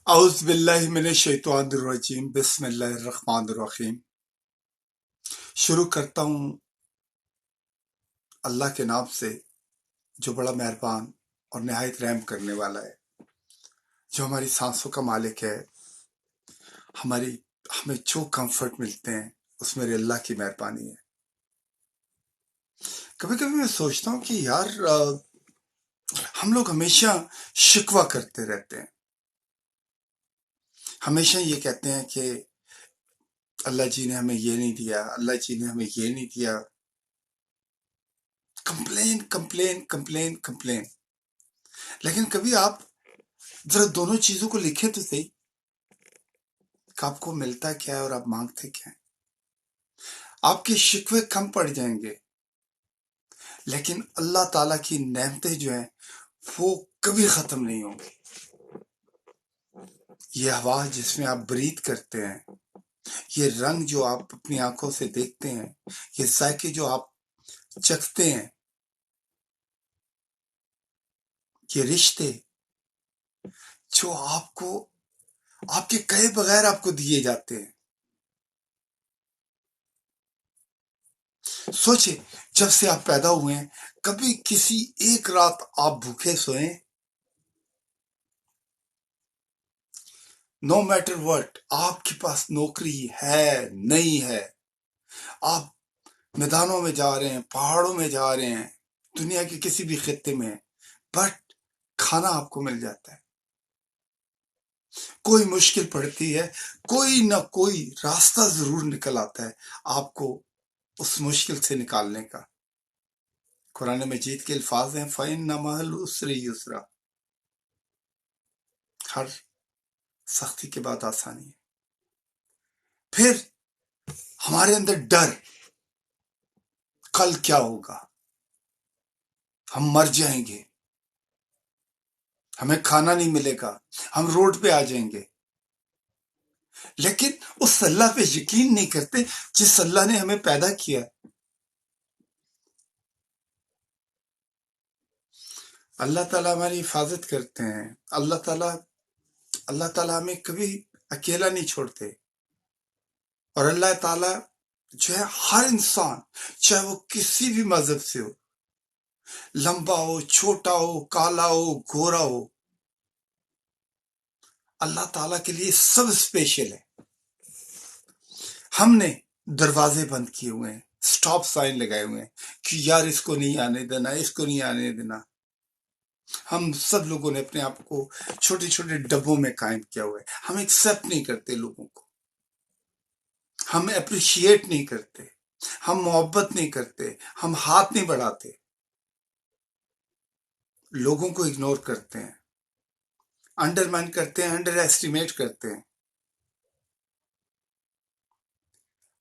اعوذ باللہ من الشیطان الرجیم بسم اللہ الرحمن الرحیم۔ شروع کرتا ہوں اللہ کے نام سے جو بڑا مہربان اور نہایت رحم کرنے والا ہے، جو ہماری سانسوں کا مالک ہے۔ ہمیں جو کمفرٹ ملتے ہیں اس میرے اللہ کی مہربانی ہے۔ کبھی کبھی میں سوچتا ہوں کہ یار ہم لوگ ہمیشہ شکوہ کرتے رہتے ہیں، ہمیشہ یہ کہتے ہیں کہ اللہ جی نے ہمیں یہ نہیں دیا، اللہ جی نے ہمیں یہ نہیں دیا۔ Complain complain complain complain. لیکن کبھی آپ ذرا دونوں چیزوں کو لکھیں تو صحیح کہ آپ کو ملتا کیا ہے اور آپ مانگتے کیا ہیں۔ آپ کے شکوے کم پڑ جائیں گے، لیکن اللہ تعالیٰ کی نعمتیں جو ہیں وہ کبھی ختم نہیں ہوں گی۔ یہ ہوا جس میں آپ بریتھ کرتے ہیں، یہ رنگ جو آپ اپنی آنکھوں سے دیکھتے ہیں، یہ ذائقے جو آپ چکھتے ہیں، یہ رشتے جو آپ کے کہے بغیر آپ کو دیے جاتے ہیں۔ سوچے، جب سے آپ پیدا ہوئے ہیں کبھی کسی ایک رات آپ بھوکے سوئیں؟ نو میٹر وٹ، آپ کے پاس نوکری ہے نہیں ہے، آپ میدانوں میں جا رہے ہیں، پہاڑوں میں جا رہے ہیں، دنیا کے کسی بھی خطے میں، بٹ کھانا آپ کو مل جاتا ہے۔ کوئی مشکل پڑتی ہے، کوئی نہ کوئی راستہ ضرور نکل آتا ہے آپ کو اس مشکل سے نکالنے کا۔ قرآن مجید کے الفاظ ہیں فَإِنَّ مَعَ الْعُسْرِ يُسْرًا، ہر سختی کے بعد آسانی ہے۔ پھر ہمارے اندر ڈر، کل کیا ہوگا، ہم مر جائیں گے، ہمیں کھانا نہیں ملے گا، ہم روڈ پہ آ جائیں گے۔ لیکن اس اللہ پہ یقین نہیں کرتے جس اللہ نے ہمیں پیدا کیا۔ اللہ تعالیٰ ہماری حفاظت کرتے ہیں، اللہ تعالیٰ ہمیں کبھی اکیلا نہیں چھوڑتے۔ اور اللہ تعالیٰ جو ہے ہر انسان، چاہے وہ کسی بھی مذہب سے ہو، لمبا ہو، چھوٹا ہو، کالا ہو، گورا ہو، اللہ تعالیٰ کے لیے سب اسپیشل ہے۔ ہم نے دروازے بند کیے ہوئے ہیں، سٹاپ سائن لگائے ہوئے ہیں کہ یار اس کو نہیں آنے دینا، اس کو نہیں آنے دینا۔ ہم سب لوگوں نے اپنے آپ کو چھوٹے چھوٹے ڈبوں میں قائم کیا ہوا ہے۔ ہم ایکسپٹ نہیں کرتے لوگوں کو، ہم اپریشیٹ نہیں کرتے، ہم محبت نہیں کرتے، ہم ہاتھ نہیں بڑھاتے، لوگوں کو اگنور کرتے ہیں، انڈرمائن کرتے ہیں، انڈر ایسٹیمیٹ کرتے ہیں۔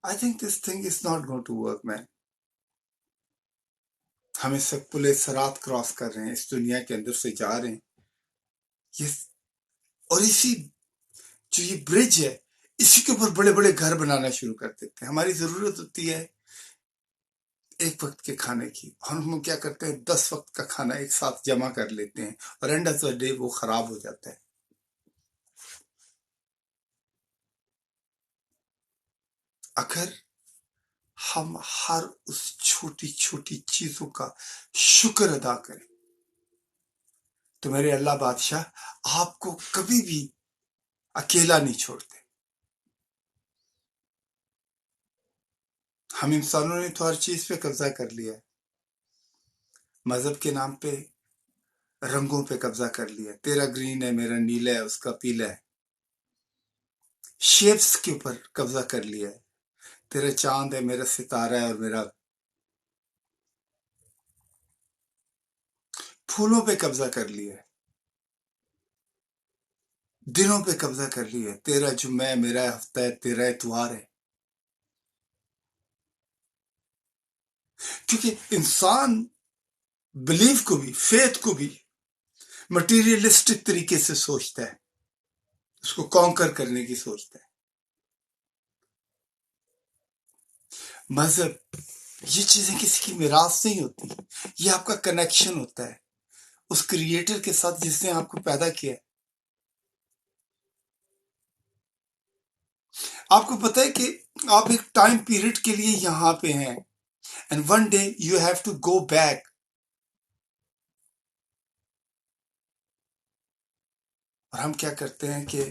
I think this thing is not going to work, man۔ ہم اس وقت پل صراط کراس کر رہے ہیں، اس دنیا کے اندر سے جا رہے ہیں، اور جو یہ برج ہے، اسی کے اوپر بڑے بڑے گھر بنانا شروع کر دیتے ہیں۔ ہماری ضرورت ہوتی ہے ایک وقت کے کھانے کی، اور ہم کیا کرتے ہیں 10 وقت کا کھانا ایک ساتھ جمع کر لیتے ہیں، اور اینڈ آف دا ڈے وہ خراب ہو جاتا ہے۔ اگر ہم ہر اس چھوٹی چھوٹی چیزوں کا شکر ادا کریں تو میرے اللہ بادشاہ آپ کو کبھی بھی اکیلا نہیں چھوڑتے۔ ہم انسانوں نے تو ہر چیز پہ قبضہ کر لیا ہے، مذہب کے نام پہ رنگوں پہ قبضہ کر لیا، تیرا گرین ہے، میرا نیلا ہے، اس کا پیلا ہے۔ شیپس کے اوپر قبضہ کر لیا ہے، تیرا چاند ہے، میرا ستارہ ہے، اور میرا پھولوں پہ قبضہ کر لیا ہے، دنوں پہ قبضہ کر لیا ہے، تیرا جمعہ ہے، میرا ہفتہ ہے، تیرا اتوار ہے۔ کیونکہ انسان بلیف کو بھی، فیتھ کو بھی مٹیریلسٹک طریقے سے سوچتا ہے، اس کو کانکر کرنے کی سوچتا ہے۔ مذہب، یہ چیزیں کسی کی میراث نہیں ہوتی، یہ آپ کا کنیکشن ہوتا ہے اس کریٹر کے ساتھ جس نے آپ کو پیدا کیا ہے۔ آپ کو پتا ہے کہ آپ ایک ٹائم پیریڈ کے لیے یہاں پہ ہیں and one day you have to go back. اور ہم کیا کرتے ہیں کہ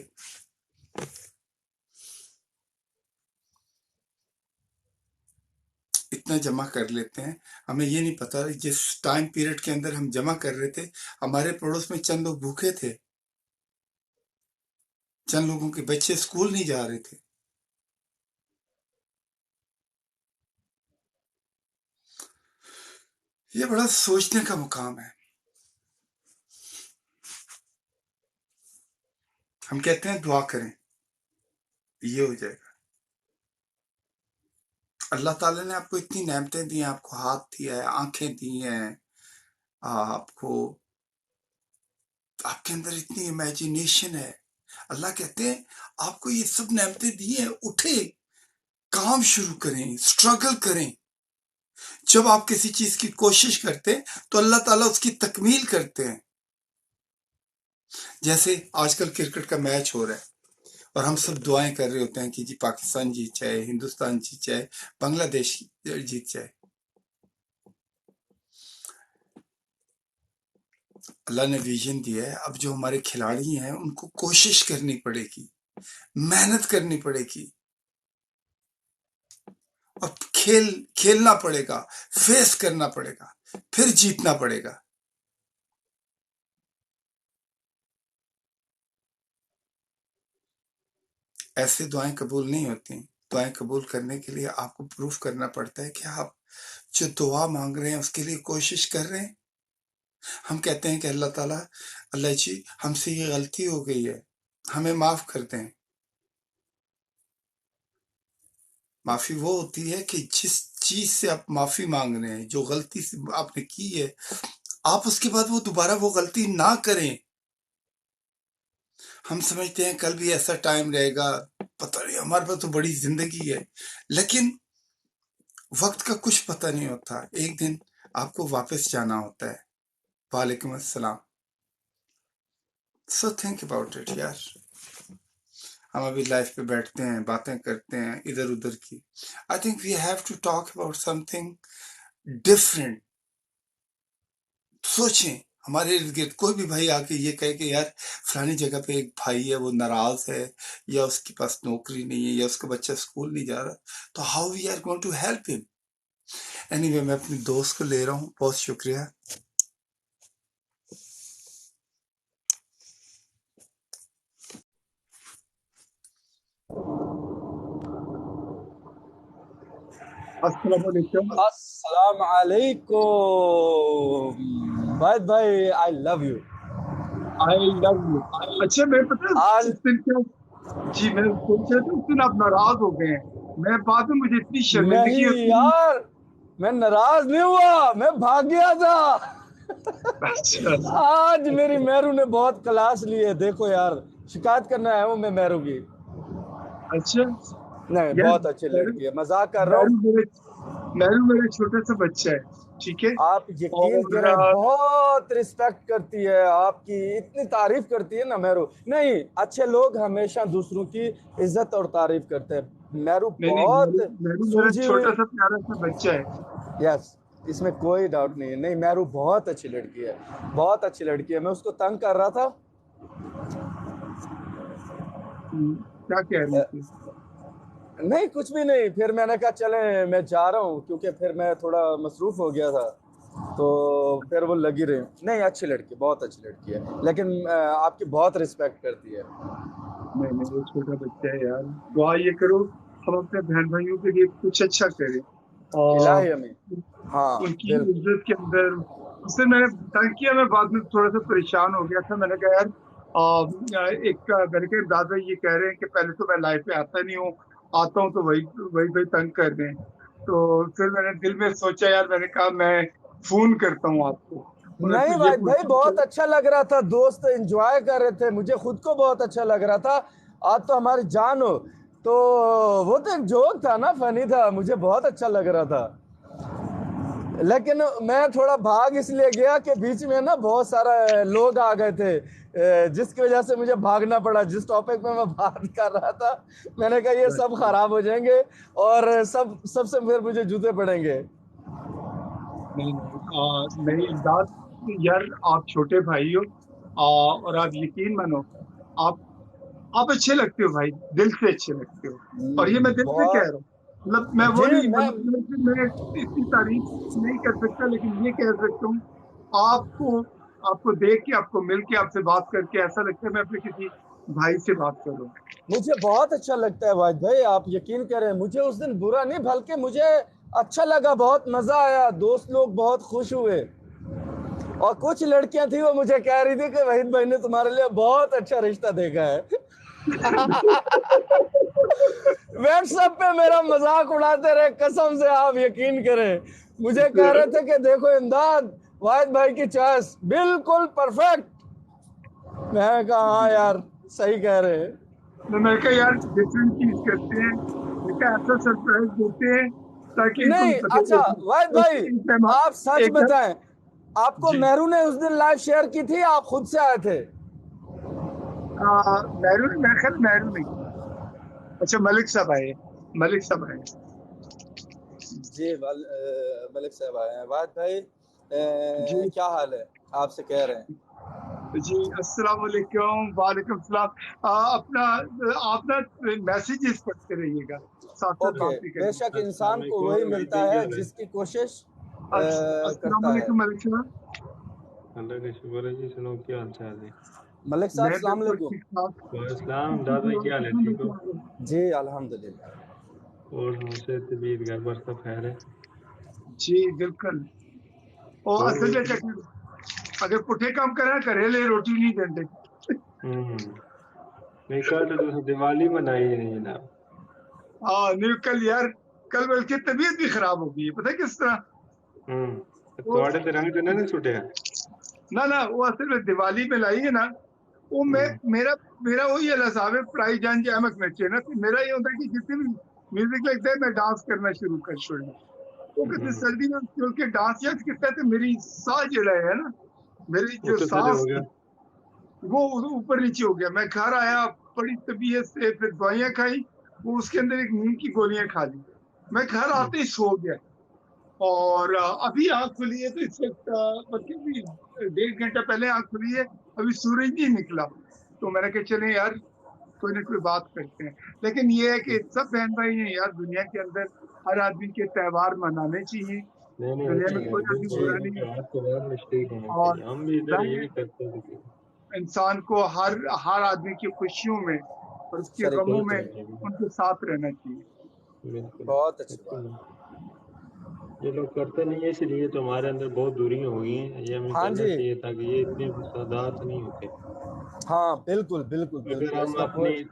اتنا جمع کر لیتے ہیں, ہمیں یہ نہیں پتا جس ٹائم پیریڈ کے اندر ہم جمع کر رہے تھے ہمارے پڑوس میں چند لوگ بھوکے تھے, چند لوگوں کے بچے اسکول نہیں جا رہے تھے. یہ بڑا سوچنے کا مقام ہے. ہم کہتے ہیں دعا کریں, یہ ہو جائے گا. اللہ تعالیٰ نے آپ کو اتنی نعمتیں دی ہیں, آپ کو ہاتھ دیا ہے, آنکھیں دی ہیں, آپ کو, آپ کے اندر اتنی امیجنیشن ہے. اللہ کہتے ہیں آپ کو یہ سب نعمتیں دی ہیں, اٹھے کام شروع کریں, اسٹرگل کریں. جب آپ کسی چیز کی کوشش کرتے ہیں تو اللہ تعالیٰ اس کی تکمیل کرتے ہیں. جیسے آج کل کرکٹ کا میچ ہو رہا ہے اور ہم سب دعائیں کر رہے ہوتے ہیں کہ جی پاکستان جیت جائے, ہندوستان جیت جائے, بنگلہ دیش جیت جائے. اللہ نے ویژن دیا ہے, اب جو ہمارے کھلاڑی ہیں ان کو کوشش کرنی پڑے گی, محنت کرنی پڑے گی, اور کھیلنا پڑے گا, فیس کرنا پڑے گا, پھر جیتنا پڑے گا. ایسے دعائیں قبول نہیں ہوتی. دعائیں قبول کرنے کے لیے آپ کو پروف کرنا پڑتا ہے کہ آپ جو دعا مانگ رہے ہیں اس کے لیے کوشش کر رہے ہیں. ہم کہتے ہیں کہ اللہ تعالیٰ, اللہ جی ہم سے یہ غلطی ہو گئی ہے, ہمیں معاف کر دیں. معافی وہ ہوتی ہے کہ جس چیز سے آپ معافی مانگ رہے ہیں, جو غلطی سے آپ نے کی ہے, آپ اس کے بعد وہ دوبارہ وہ غلطی نہ کریں. ہم سمجھتے ہیں کل بھی ایسا ٹائم رہے گا, پتہ نہیں, ہمارے پاس تو بڑی زندگی ہے, لیکن وقت کا کچھ پتہ نہیں ہوتا. ایک دن آپ کو واپس جانا ہوتا ہے. وعلیکم السلام. سو تھنک اباؤٹ اٹ یار. ہم ابھی لائف پہ بیٹھتے ہیں, باتیں کرتے ہیں ادھر ادھر کی. I think we have to talk about something different. سوچیں, ہمارے ارد گرد کوئی بھی بھائی آ کے یہ کہے کہ یار فلانی جگہ پہ ایک بھائی ہے وہ ناراض ہے, یا اس کے پاس نوکری نہیں ہے, یا اس کا بچہ اسکول نہیں جا رہا, تو how we are going to help ہم. اینی وے, میں اپنے دوست کو لے رہا ہوں. بہت شکریہ. السلام علیکم. السلام علیکم بھائی بھائی, آئی love you. I love you. اچھا میں پتہ آج اس دن کیا, جی میں سوچ رہا تھا اس دن آپ ناراض ہو گئے ہیں. میں بعد میں مجھے اتنی شرمندگی نہیں ہوتی. یار, میں ناراض نہیں ہوا, میں بھاگ گیا تھا. اچھا آج میری مہرو نے بہت کلاس لی ہے. دیکھو یار, شکایت کرنا ہے میں مہرو کی. اچھا نہیں, یار, بہت اچھی لڑکی ہے, مذاق کر رہا ہوں. میرو میرا چھوٹا سا بچہ ہے, ٹھیک ہے, آپ یقین اور کریں بہت رسپیکٹ کرتی ہے آپ کی, اتنی تعریف کرتی ہے نا مہرو. نہیں, اچھے لوگ ہمیشہ دوسروں کی عزت اور تعریف کرتے ہیں. مہرو بہت میرو میرا سلجھی ہوئی. چھوٹا سا پیارا سا بچہ ہے. یس, اس میں کوئی ڈاؤٹ نہیں ہے. نہیں, مہرو بہت اچھی لڑکی ہے, بہت اچھی لڑکی ہے. میں اس کو تنگ کر رہا تھا. کیا کہہ رہی تھی؟ نہیں کچھ بھی نہیں. پھر میں نے کہا چلیں میں جا رہا ہوں, کیونکہ پھر میں تھوڑا مصروف ہو گیا تھا, تو پھر وہ لگی رہی. نہیں, اچھی لڑکی, بہت اچھی لڑکی ہے, لیکن آپ کی بہت رسپیکٹ کرتی ہے. نہیں وہ چھوٹا بچہ ہے یار. دعا یہ کرو ہم اپنے بہن بھائیوں کے لیے کچھ اچھا کریں, اور الہی امین. ہاں ان کی بالکل. عزت کے اندر. اس سے میں نے تنگ کیا, میں بعد میں تھوڑا سا پریشان ہو گیا تھا. میں نے کہا یار ایک گھر کے دادا یہ کہہ رہے ہیں کہ پہلے تو میں لائف پہ آتا نہیں ہوں, آتا ہوں تو وہی تنگ کر دیں. تو پھر میں نے دل میں سوچا یار, میں نے کہا میں فون کرتا ہوں آپ کو. اور نہیں تو یہ بھائی, پوچھا بہت اچھا لگ رہا تھا, دوست انجوائے کر رہے تھے, مجھے خود کو بہت اچھا لگ رہا تھا. آج تو ہماری جان ہو, تو وہ تو ایک جوک تھا نا, فنی تھا, مجھے بہت اچھا لگ رہا تھا. لیکن میں تھوڑا بھاگ اس لیے گیا کہ بیچ میں نا بہت سارے لوگ آ گئے تھے, جس کی وجہ سے مجھے بھاگنا پڑا. جس ٹاپک میں بات کر رہا تھا میں نے کہا یہ سب خراب ہو جائیں گے اور سب سے پھر مجھے جوتے پڑیں گے. نہیں امداد یار، آپ چھوٹے بھائی ہو اور آپ یقین مانو، آپ اچھے لگتے ہو بھائی، دل سے اچھے لگتے ہو. اور یہ میں دل سے کہہ بہت رہا ہوں، مطلب میں وہ جی نہیں، میں مطلب میں اتنی تعریف نہیں کر سکتا، لیکن یہ کہہ سکتا ہوں آپ کو دیکھ کے، آپ کو مل کے، آپ سے بات کر کے ایسا لگتا ہے میں اپنے کسی بھائی سے بات کر رہا ہوں. مجھے بہت اچھا لگتا ہے واحد بھائی، آپ یقین کریں مجھے اس دن برا نہیں بلکہ مجھے اچھا لگا، بہت مزہ آیا، دوست لوگ بہت خوش ہوئے. اور کچھ لڑکیاں تھیں وہ مجھے کہہ رہی تھی کہ وحید بھائی نے تمہارے لیے بہت اچھا رشتہ دیکھا ہے. واٹس ایپ پہ میرا مذاق اڑاتے رہے، قسم سے آپ یقین کریں. مجھے کہہ رہے تھے کہ دیکھو امداد، واحد بھائی کی چوائس بالکل پرفیکٹ. میں نے کہا ہاں یار صحیح کہہ رہے ہیں. میں کہا یار ڈفرینٹ چیز کرتے ہیں، میں کہا ایسا سرپرائز دیتے ہیں تاکہ ان کو بھی نہیں پتہ اچھا واحد بھائی، آپ سچ ایک بتائیں، آپ کو جی مہرو نے اس دن لائیو شیئر کی تھی، آپ خود سے آئے تھے؟ میرے خیال مہرو نہیں، اچھا ملک صاحب آئے. جی ملک صاحب آئے ہیں. واحد بھائی جی کیا حال ہے؟ آپ سے کہہ رہے ہیں. جی السلام علیکم. وعلیکم السلام. اپنا آپ نا میسیجز پڑھتے رہیے گا، ساتھ ساتھ اوکے، بات بھی بے کریں. شک السلام انسان کو علیکم وہی وحید ملتا بھائی، کیا ہے حال ہے؟ جس کی کوشش السلام کرتا ہے. علیکم ملک صاحب. اللہ کا شکر ہے جی. سنو کیا حال چال ہے؟ ملک صاحب میں السلام بالکل علیکم. ٹھیک ٹھاک. وعلیکم السلام. امداد بھائی کیا حال ہے؟ ٹھیک ہو؟ جی الحمدللہ. اور ہم سے طبیعت گھر پر سب خیر ہے؟ جی بالکل. اور اور اصل میں اگر پٹھے کام کرنا کرے لے روٹی نہیں دیں. نہیں کل تو دیوالی منائی ہے نہیں جناب. نہیں کل یار، کل بلکہ طبیعت بھی خراب ہو گئی ہے، پتہ کس طرح؟ وہ تھوڑے تو رنگ تو نہیں چھٹے ہیں. نہ وہ اصل میں دیوالی میں لائی ہے نا، وہ میرا وہی الزام ہے، پڑھائی جان جی احمد میں نا، میرا یہ ہوتا ہے کہ جتنے بھی میوزک لگتا ہے میں ڈانس کرنا شروع کر چھوڑنا. وہ کہتے سردی میں کیونکہ ڈانس یا کہتا ہے میری سانس جڑا ہے نا، میری جو اتر سے سانس ہو گیا. وہ اوپر نیچے ہو گیا. میں گھر آیا بڑی طبیعت سے، پھر دوائیاں کھائی، وہ اس کے اندر ایک نیند کی گولیاں کھا لی. میں گھر آتے ہی سو گیا، اور ابھی آنکھ کھلی ہے تو اس وقت مطلب 1.5 گھنٹہ پہلے آنکھ کھلی ہے، ابھی سورج نہیں نکلا. تو میں نے کہا چلے یار کوئی نہ کوئی بات کرتے ہیں. لیکن یہ ہے کہ سب بہن بھائی ہیں یار، دنیا کے اندر ہر آدمی کے تہوار منانے چاہیے، نہیں دنیا میں اچھی کوئی بات آدمی ہے. برا نہیں ہے. آپ کے بعد مشترک ہونا اور چاہیے. ہم بھی ادھر ظاہر یہی ہے کرتے ہیں. انسان کو ہر آدمی کی خوشیوں میں اور اس کے شریک غموں ہونا میں چاہیے. ان کے ساتھ رہنا چاہیے. بالکل. بہت اچھی بات. یہ لوگ کرتے نہیں ہے، اس لیے تو ہمارے اندر بہت دوریاں ہو گئی ہیں. یہ ہمیں ہاں کرنا جی، چاہیے تاکہ یہ اتنے فسادات نہیں ہوتے. ہاں بالکل بالکل اگر بالکل، اس ہم کا اپنی کوئی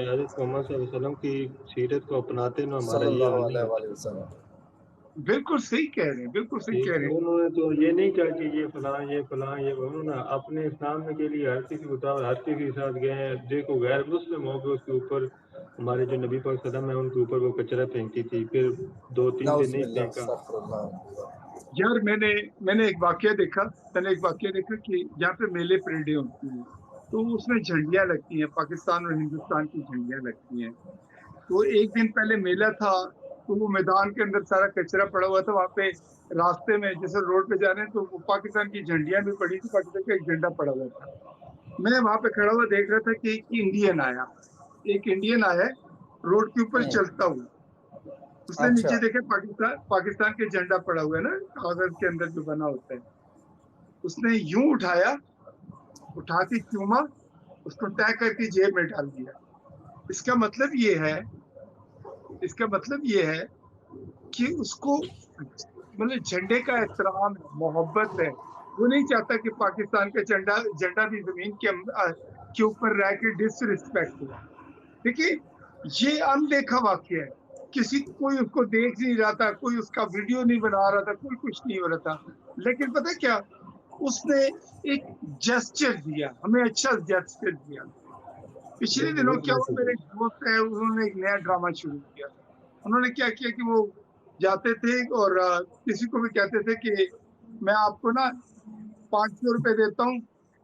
حضرت محمد صلی اللہ علیہ وسلم کی سیرت کو اپناتے نا، ہمارا صلی یہ اللہ حال نہیں علیہ ہوتا. وآلہ وسلم. بالکل صحیح کہہ رہے ہیں، بالکل صحیح کہہ رہے ہیں. انہوں نے تو یہ نہیں کہا کہ یہ فلاں انہوں نے اپنے اسلام کے لیے ہر کسی کو ہر کسی کے ساتھ گئے ہیں. دیکھو غیر مسلم ہو گئے، اس کے اوپر ہمارے جو نبی پاک صلی اللہ علیہ وسلم ہے ان کے اوپر وہ کچرا پھینکتی تھی، پھر 2-3 دن نعوذ نہیں باللہ، پھینکا. استغفر اللہ. یار میں نے ایک واقعہ دیکھا، کہ جہاں پہ میلے پریڈیں ہوتی ہیں تو اس میں جھنڈیاں لگتی ہیں، پاکستان اور ہندوستان کی جھنڈیاں لگتی ہیں. تو ایک دن پہلے میلہ تھا، تو وہ میدان کے اندر سارا کچرا پڑا ہوا تھا. وہاں پہ راستے میں جیسے روڈ پہ جا رہے ہیں تو وہ پاکستان کی جھنڈیاں بھی پڑی تھی، پاکستان کا ایک جھنڈا پڑا ہوا تھا. میں وہاں پہ کھڑا ہوا دیکھ رہا تھا کہ ایک انڈین آیا روڈ کے اوپر چلتا ہوا. اس نے اچھا نیچے دیکھا پاکستان کے جھنڈا پڑا ہوا ہے نا، کاغذ کے اندر جو بنا ہوتا ہے. اس نے یوں اٹھا کے چوما، اس کو طے کر کے جیب میں ڈال دیا. اس کا مطلب یہ ہے کہ اس کو مطلب جھنڈے کا احترام ہے، محبت ہے. وہ نہیں چاہتا کہ پاکستان کا جھنڈا بھی زمین کے اوپر رہ کے ڈس ریسپیکٹ ہو. دیکھیے یہ اندیکھا واقعہ ہے، کوئی اس کو دیکھ نہیں رہا تھا، کوئی اس کا ویڈیو نہیں بنا رہا تھا، کوئی کچھ نہیں ہو رہا تھا. لیکن پتہ کیا، اس نے ایک جسچر دیا، ہمیں اچھا جسچر دیا. پچھلے دنوں کیا ہوا، میرے ایک دوست ہے، انہوں نے ایک نیا ڈرامہ شروع کیا. انہوں نے کیا کیا کہ وہ جاتے تھے اور کسی کو بھی کہتے تھے کہ میں آپ کو نا 500 روپے دیتا ہوں،